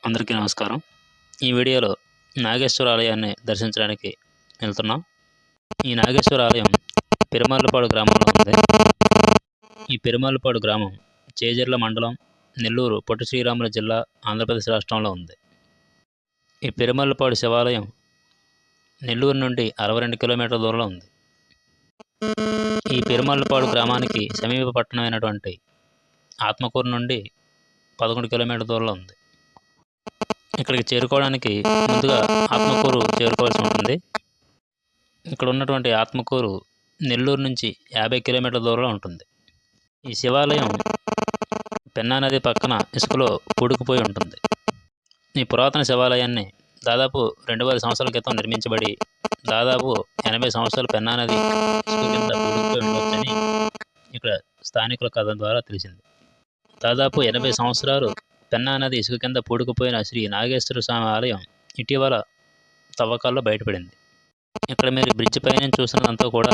అందరికీ నమస్కారం. ఈ వీడియోలో నాగేశ్వర ఆలయాన్ని దర్శించడానికి వెళ్తున్నాం. ఈ నాగేశ్వర ఆలయం పెరుమాళ్లపాడు గ్రామంలో ఉంది. ఈ పెరుమాళ్లపాడు గ్రామం చేజర్ల మండలం, నెల్లూరు పొట్టి శ్రీరాములు జిల్లా, ఆంధ్రప్రదేశ్ రాష్ట్రంలో ఉంది. ఈ పెరుమాళ్లపాడు శివాలయం నెల్లూరు నుండి 62 కిలోమీటర్ల దూరంలో ఉంది. ఈ పెరుమాళ్లపాడు గ్రామానికి సమీప పట్టణమైనటువంటి ఆత్మకూరు నుండి 11 కిలోమీటర్ల దూరంలో ఉంది. ఇక్కడికి చేరుకోవడానికి ముందుగా ఆత్మకూరు చేరుకోవాల్సి ఉంటుంది. ఇక్కడ ఉన్నటువంటి ఆత్మకూరు నెల్లూరు నుంచి 50 కిలోమీటర్ల దూరంలో ఉంటుంది. ఈ శివాలయం పెన్నా నది పక్కన ఇసుకలో పూడుకుపోయి ఉంటుంది. ఈ పురాతన శివాలయాన్ని దాదాపు 2000 సంవత్సరాల క్రితం నిర్మించబడి దాదాపు 80 సంవత్సరాలు పెన్నా నది ఇసుక కింద పూడుకుపోయి ఉండవచ్చని ఇక్కడ స్థానికుల కథ ద్వారా తెలిసింది. దాదాపు 80 సంవత్సరాలు పెన్నా నది ఇసుక కింద పూడుకుపోయిన శ్రీ నాగేశ్వర స్వామి ఆలయం ఇటీవల తవ్వకాల్లో బయటపడింది. ఇక్కడ మీరు బ్రిడ్జ్ పైన చూసినంతా కూడా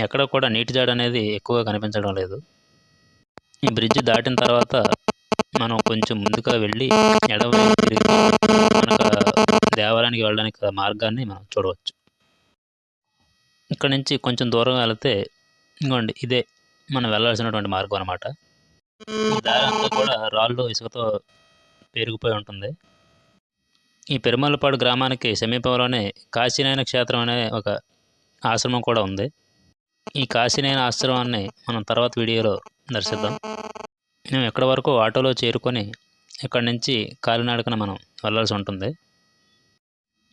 ఎక్కడ కూడా నీటి జాడ అనేది ఎక్కువగా కనిపించడం లేదు. ఈ బ్రిడ్జ్ దాటిన తర్వాత మనం కొంచెం ముందుగా వెళ్ళి ఎడమవైపు తిరిగి మనకు దేవాలయానికి వెళ్ళడానికి మార్గాన్ని మనం చూడవచ్చు. ఇక్కడ నుంచి కొంచెం దూరం వెళితే ఇంకోండి ఇదే మనం వెళ్ళాల్సినటువంటి మార్గం అన్నమాట. ఈ దారి అంతా కూడా రాళ్ళు ఇసుకతో పేరుకుపోయి ఉంటుంది. ఈ పెరుమాళ్లపాడు గ్రామానికి సమీపంలోనే కాశీనాయన క్షేత్రం అనే ఒక ఆశ్రమం కూడా ఉంది. ఈ కాశీనాయన ఆశ్రమాన్ని మనం తర్వాత వీడియోలో దర్శిద్దాం. మేము ఎక్కడి వరకు ఆటోలో చేరుకొని ఇక్కడి నుంచి కాలినడకన మనం వెళ్ళాల్సి ఉంటుంది.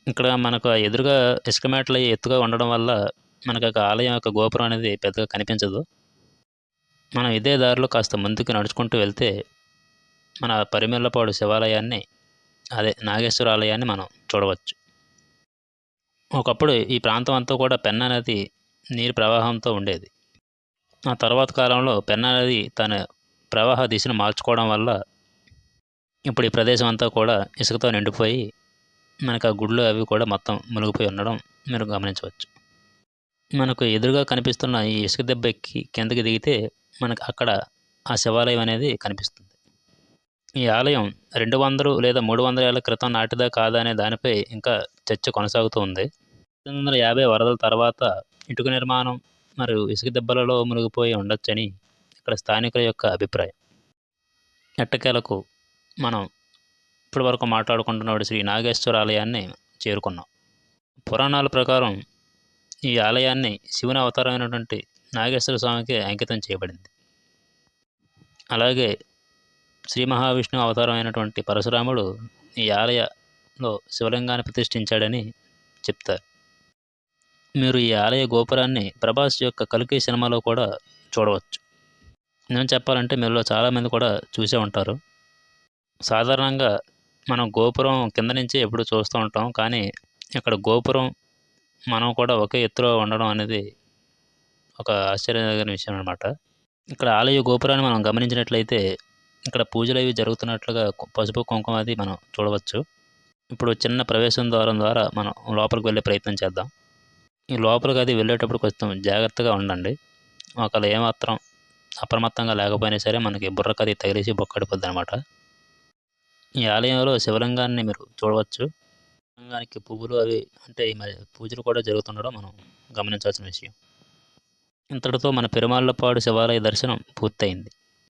ఇక్కడ మనకు ఎదురుగా ఇసుక మేటలు ఎత్తుగా ఉండడం వల్ల మనకు ఒక ఆలయం యొక్క గోపురం అనేది పెద్దగా కనిపించదు. మనం ఇదే దారిలో కాస్త ముందుకు నడుచుకుంటూ వెళ్తే మన పెరుమాళ్లపాడు శివాలయాన్ని, అదే నాగేశ్వర ఆలయాన్ని మనం చూడవచ్చు. ఒకప్పుడు ఈ ప్రాంతం అంతా కూడా పెన్నా నది నీరు ప్రవాహంతో ఉండేది. ఆ తర్వాత కాలంలో పెన్నా నది తన ప్రవాహ దిశను మార్చుకోవడం వల్ల ఇప్పుడు ఈ ప్రదేశం అంతా కూడా ఇసుకతో నిండిపోయి మనకు ఆ గుళ్ళు అవి కూడా మొత్తం మునిగిపోయి ఉండడం మీరు గమనించవచ్చు. మనకు ఎదురుగా కనిపిస్తున్న ఈ ఇసుక దెబ్బ ఎక్కి కిందకి దిగితే మనకు అక్కడ ఆ శివాలయం అనేది కనిపిస్తుంది. ఈ ఆలయం 200 లేదా 300 ఏళ్ల క్రితం నాటిదా కాదా అనే దానిపై ఇంకా చర్చ కొనసాగుతూ ఉంది. 1950 వరదల తర్వాత ఇటుక నిర్మాణం మరియు ఇసుక దెబ్బలలో మునిగిపోయి ఉండొచ్చని ఇక్కడ స్థానికుల యొక్క అభిప్రాయం. ఎట్టకేలకు మనం ఇప్పటి వరకు మాట్లాడుకుంటున్న శ్రీ నాగేశ్వర ఆలయాన్ని చేరుకున్నాం. పురాణాల ప్రకారం ఈ ఆలయాన్ని శివుని అవతారమైనటువంటి నాగేశ్వర స్వామికి అంకితం చేయబడింది. అలాగే శ్రీ మహావిష్ణువు అవతారమైనటువంటి పరశురాముడు ఈ ఆలయంలో శివలింగాన్ని ప్రతిష్ఠించాడని చెప్తారు. మీరు ఈ ఆలయ గోపురాన్ని ప్రభాస్ యొక్క కల్కి సినిమాలో కూడా చూడవచ్చు. నేను చెప్పాలంటే మీలో చాలామంది కూడా చూసే ఉంటారు. సాధారణంగా మనం గోపురం కింద నుంచి ఎప్పుడు చూస్తూ ఉంటాం, కానీ ఇక్కడ గోపురం మనం కూడా ఒకే ఎత్తులో ఉండడం అనేది ఒక ఆశ్చర్యకరమైన విషయం అన్నమాట. ఇక్కడ ఆలయ గోపురాన్ని మనం గమనించినట్లయితే ఇక్కడ పూజలు అవి జరుగుతున్నట్లుగా పసుపు కుంకుమ అది మనం చూడవచ్చు. ఇప్పుడు చిన్న ప్రవేశం ద్వారం ద్వారా మనం లోపలికి వెళ్ళే ప్రయత్నం చేద్దాం. ఈ లోపలికి అది వెళ్ళేటప్పుడు కొంచెం జాగ్రత్తగా ఉండండి. ఒకవేళ ఏమాత్రం అప్రమత్తంగా లేకపోయినా సరే మనకి బుర్రకది తగిలేసి బొక్కడిపోద్ది అనమాట. ఈ ఆలయంలో శివలింగాన్ని మీరు చూడవచ్చు. శివలింగానికి పువ్వులు అవి అంటే మరి పూజలు కూడా జరుగుతుండడం మనం గమనించాల్సిన విషయం. ఇంతటితో మన పెరుమాళ్లపాడు శివాలయ దర్శనం పూర్తయింది.